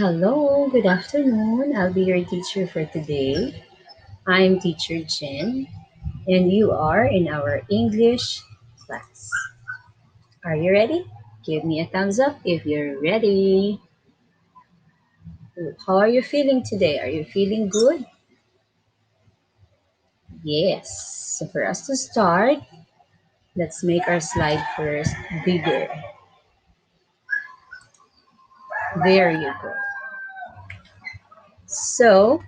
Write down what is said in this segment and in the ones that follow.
Hello, good afternoon. I'll be your teacher for today. I'm teacher Jen, and you are in our English class. Are you ready? Give me a thumbs up if you're ready. How are you feeling today? Are you feeling good? Yes. So for us to start, let's make our slide first bigger. There you go. So,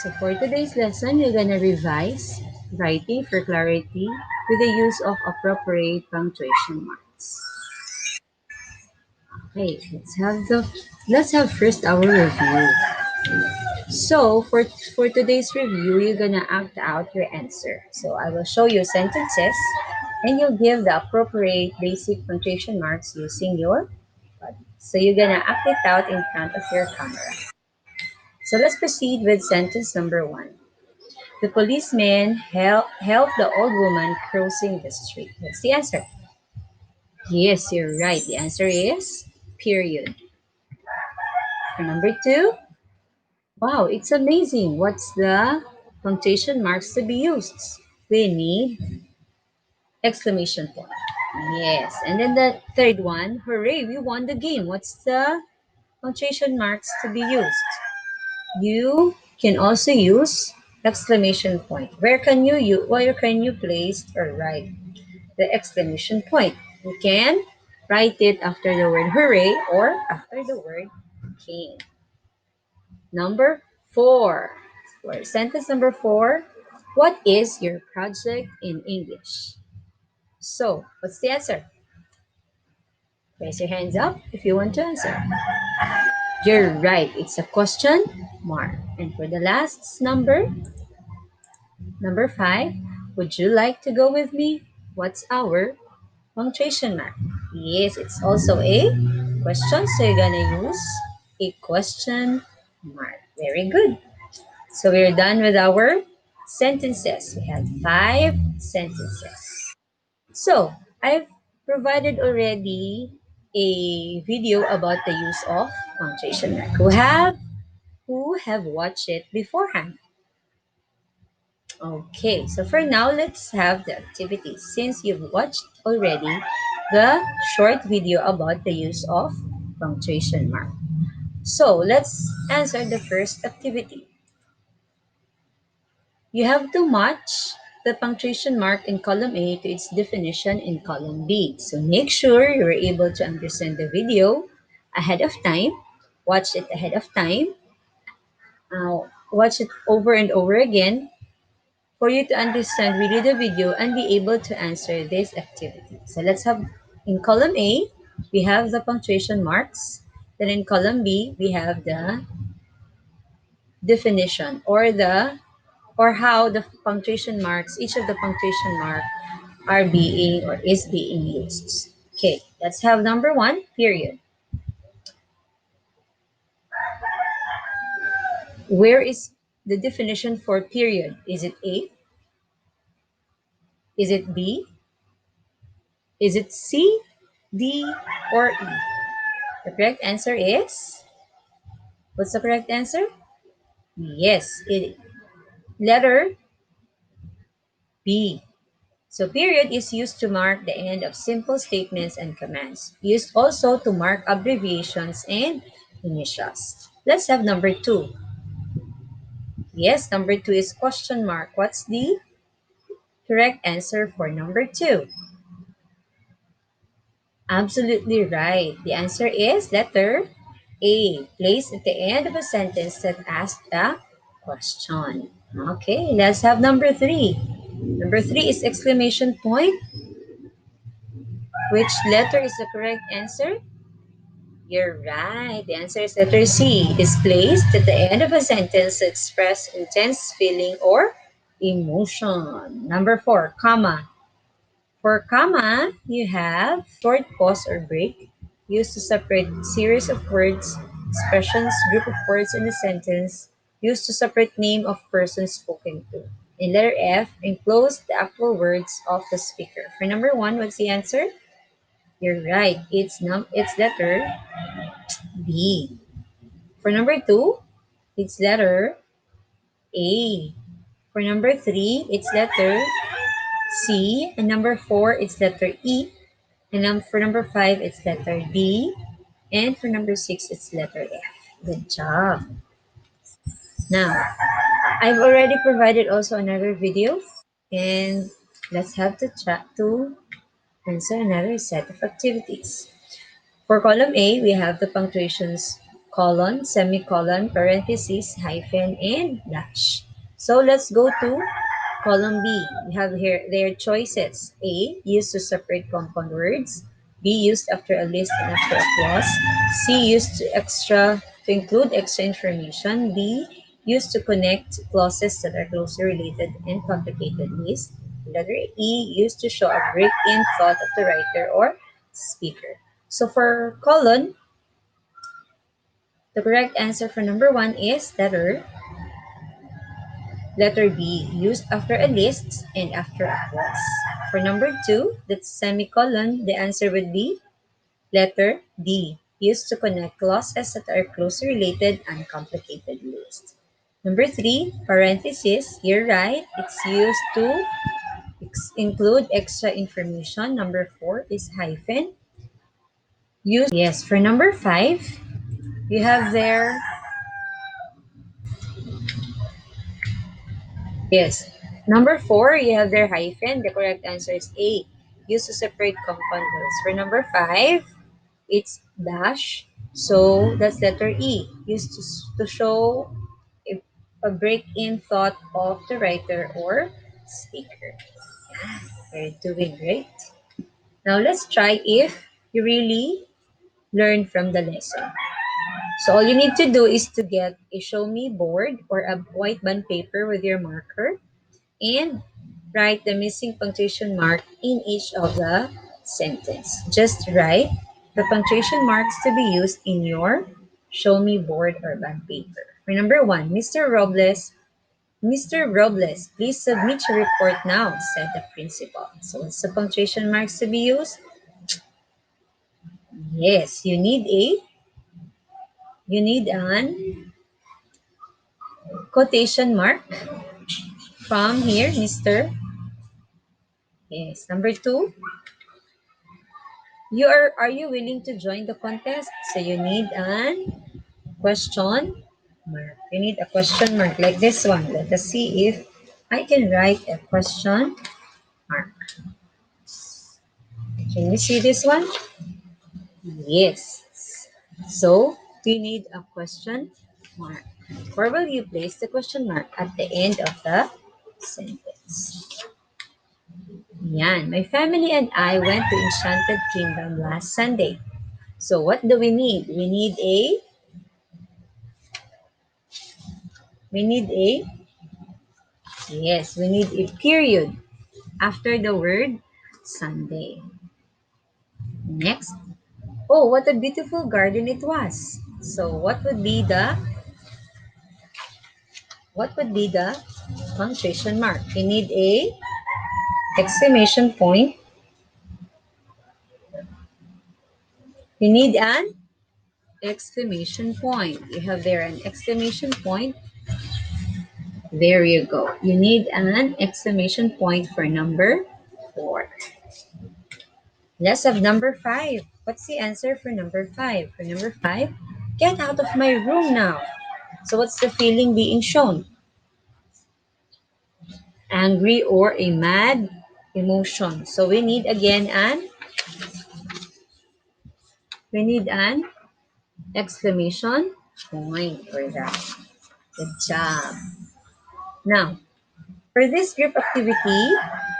so for today's lesson, you're gonna revise writing for clarity with the use of appropriate punctuation marks. Okay, let's have first our review. So for today's review, you're gonna act out your answer. So I will show you sentences, and you'll give the appropriate basic punctuation marks using your body. So you're gonna act it out in front of your camera. So let's proceed with sentence number one. The policeman helped the old woman crossing the street. What's the answer? Yes, you're right. The answer is period. For number two, wow, it's amazing. What's the punctuation marks to be used? We need exclamation point. Yes. And then the third one, hooray, we won the game. What's the punctuation marks to be used? You can also use exclamation point. Where can you place or write the exclamation point? You can write it after the word hooray or after the word king. Number four. For sentence number four, what is your project in English? So, what's the answer? Raise your hands up if you want to answer. You're right. It's a question mark. And for the last number five, would you like to go with me? What's our punctuation mark? Yes, it's also a question. So you're gonna use a question mark. Very good. So we're done with our sentences. We have five sentences. So I've provided already a video about the use of punctuation mark. Who have watched it beforehand? Okay, so for now, let's have the activity. Since you've watched already the short video about the use of punctuation mark. So let's answer the first activity. You have to match the punctuation mark in column A to its definition in column B. So make sure you're able to understand the video ahead of time. Watch it ahead of time. Watch it over and over again for you to understand really the video and be able to answer this activity. So let's have in column A, we have the punctuation marks. Then in column B, we have the definition or how the punctuation marks, each of the punctuation mark are being or is being used. Okay, let's have number one, period. Where is the definition for period? Is it A? Is it B? Is it C, D, or E? The correct answer is, what's the correct answer? Yes, it letter B. So period is used to mark the end of simple statements and commands. Used also to mark abbreviations and initials. Let's have number two. Yes, number two is question mark. What's the correct answer for number two? Absolutely right. The answer is letter A. Placed at the end of a sentence that asks a question. Okay, let's have number three. Number three is exclamation point. Which letter is the correct answer? You're right. The answer is letter C. It is placed at the end of a sentence to express intense feeling or emotion. Number four, comma. For comma, you have short pause or break used to separate series of words, expressions, group of words in a sentence, used to separate name of person spoken to. In letter F, enclose the actual words of the speaker. For number one, what's the answer? You're right. It's letter B. For number two, it's letter A. For number three, it's letter C. And number four, it's letter E. And for number five, it's letter D. And for number six, it's letter F. Good job. Now, I've already provided also another video, and let's have to chat to answer another set of activities. For column A, we have the punctuations colon, semicolon, parentheses, hyphen, and dash. So let's go to column B. We have here their choices. A, used to separate compound words. B, used after a list and after a clause. C, used to include extra information. D, used to connect clauses that are closely related and complicated lists. Letter E, used to show a break in thought of the writer or speaker. So for colon, the correct answer for number one is letter B, used after a list and after a clause. For number two, that's semicolon, the answer would be letter D, used to connect clauses that are closely related and complicated lists. Number three, parenthesis, you're right, it's used to include extra information. Number four is hyphen. Yes, for number five, you have there. Yes. Number four, you have their hyphen. The correct answer is A. Used to separate compound words. For number five, it's dash. So that's letter E. Used to show a, a break in thought of the writer or speaker. You're doing great. Now let's try if you really learn from the lesson. So all you need to do is to get a show me board or a white band paper with your marker and write the missing punctuation mark in each of the sentence. Just write the punctuation marks to be used in your show me board or bond paper. For number one, Mr. Robles, please submit your report now, said the principal. So what's the punctuation marks to be used? Yes, you need an quotation mark from here, Mr. Yes. Number two, are you willing to join the contest? So you need an question mark. You need a question mark like this one. Let us see if I can write a question mark. Can you see this one? Yes. So you need a question mark. Where will you place the question mark? At the end of the sentence. Yan. My family and I went to Enchanted Kingdom last Sunday. So what do we need? We need a yes, we need a period after the word Sunday. Next. Oh, what a beautiful garden it was. So what would be the punctuation mark? We need a exclamation point. We need an exclamation point. You have there an exclamation point. There you go. You need an exclamation point for number four. Let's have number five. What's the answer for number five? For number five, get out of my room now. So what's the feeling being shown? Angry or a mad emotion. So we need an exclamation point for that. Good job. Now, for this group activity,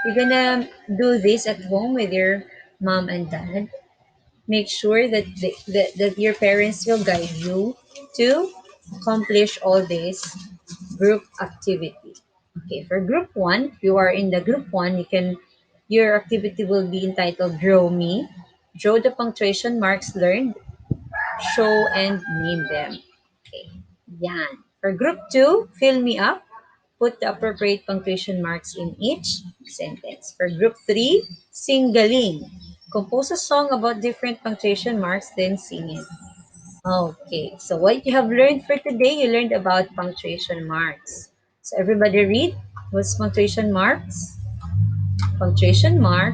you're gonna do this at home with your mom and dad. Make sure that your parents will guide you to accomplish all this group activity. Okay, for group one, if you are in the group one, your activity will be entitled Draw Me. Draw the punctuation marks learned, show and name them. Okay, yan. For group two, Fill Me Up. put the appropriate punctuation marks in each sentence. For group 3, sing galing. Compose a song about different punctuation marks, then sing it. Okay, so what you have learned for today, you learned about punctuation marks. So everybody read, what's punctuation marks? Punctuation mark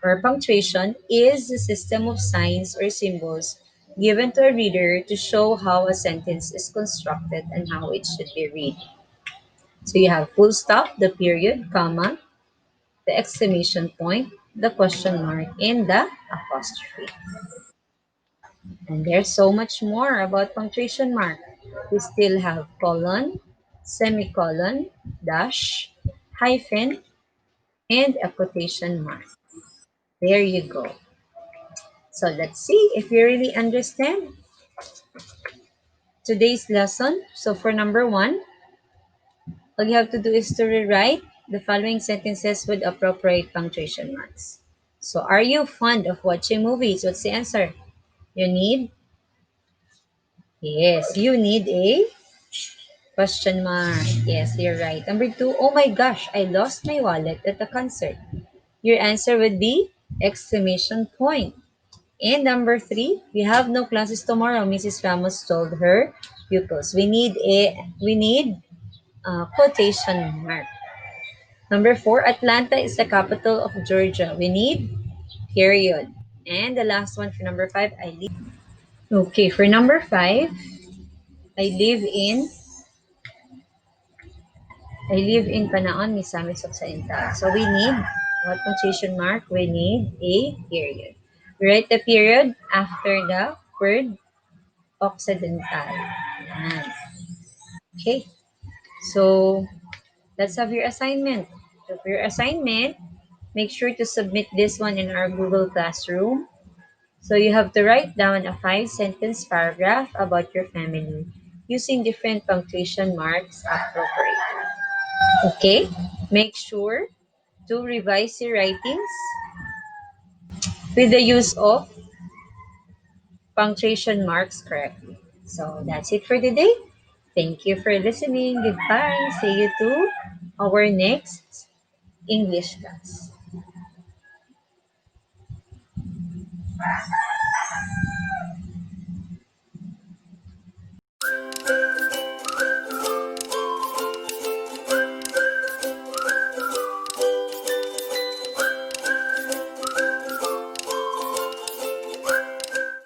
or punctuation is a system of signs or symbols given to a reader to show how a sentence is constructed and how it should be read. So you have full stop, the period, comma, the exclamation point, the question mark, and the apostrophe. And there's so much more about punctuation mark. We still have colon, semicolon, dash, hyphen, and a quotation mark. There you go. So let's see if you really understand today's lesson. So for number one, all you have to do is to rewrite the following sentences with appropriate punctuation marks. So are you fond of watching movies? What's the answer? You need? Yes, you need a question mark. Yes, you're right. Number two, oh my gosh, I lost my wallet at the concert. Your answer would be exclamation point. And number three, we have no classes tomorrow. Mrs. Ramos told her pupils. We need quotation mark. Number four, Atlanta is the capital of Georgia. We need period. And the last one for number five, I live. Okay, for number five, I live in I live in Panaon, Misamis Occidental. So we need what punctuation mark? We need a period. We write the period after the word Occidental. Yan. Okay. So let's have your assignment. So for your assignment, make sure to submit this one in our Google Classroom. So you have to write down a 5-sentence paragraph about your family using different punctuation marks appropriately. Okay? Make sure to revise your writings with the use of punctuation marks correctly. So that's it for today. Thank you for listening. Goodbye. See you to our next English class.